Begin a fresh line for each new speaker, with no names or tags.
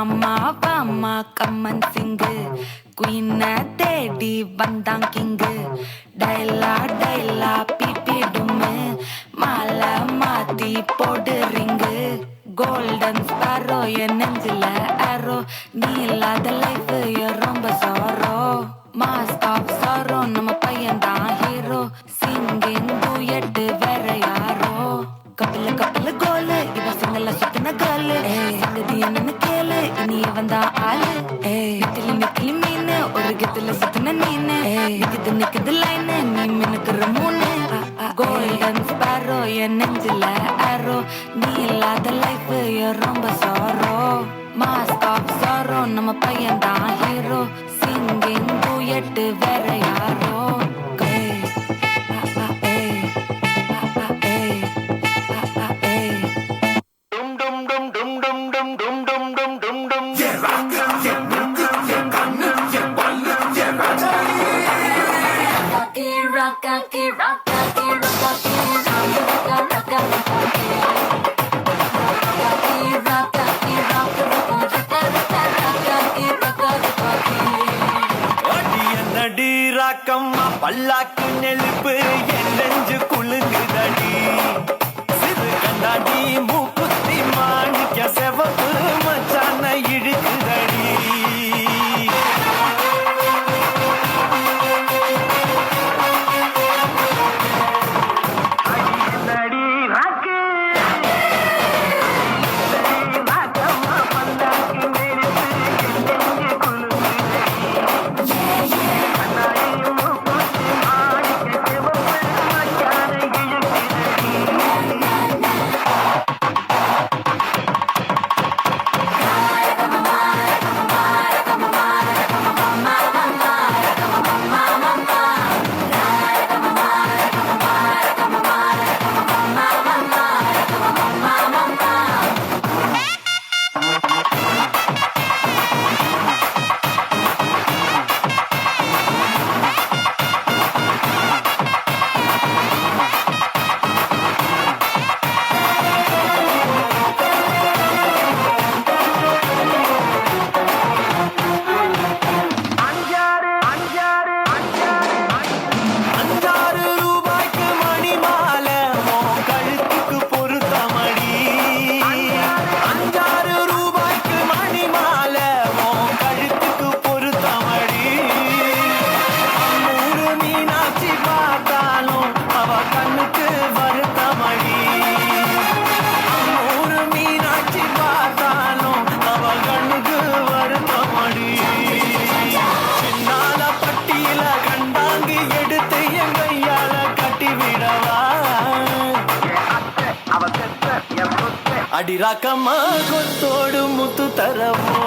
வாமா வாமா கம்மன் சிங்கு குயின தேடி வந்தான் கிங்கு டைலா டைலா பிபிடுமு மாலை மாத்தி போடு ரிங்கு கோல்டன் ஸ்பாரோ என் நெஞ்சில ஆரோ நீ இல்லாத லைஃப் ரொம்ப சாரோ மாஸ்க் ஆஃப் சாரோ நம்ம பையன் தான் ஹீரோ சிங்கிங் டூயட் வேற யாரோ கப்பல கப்பல கோலு இவ சிங்கல சுத்தின காலு சங்கதி என்னன்னு கேளு இனி வந்தா ஆளு நிக்கலி நிக்கலி மீனு ஒரு கெத்துல சுத்தின நீனு நிக்குது நிக்குது லைனு நீ மினுக்குற மூணு கோல்டன் ஸ்பாரோ என் நெஞ்சில ஆரோ நீ இல்லாத லைஃப் ரொம்ப சாரோ மாஸ்க் ஆஃப் சாரோ நம்ம பையன் தான் ஹீரோ சிங்கிங் டூயட் வேற யாரோ
பல்லாக்கு நெருப்பு என் நெஞ்சு குளுங்குதடி சிறு கண்ணாடி மூக்குத்தி மாணிக்க செவப்பு மச்சான இழுக்குதடி அடிராக்கம்மா கொத்தோடு முத்து தரவோ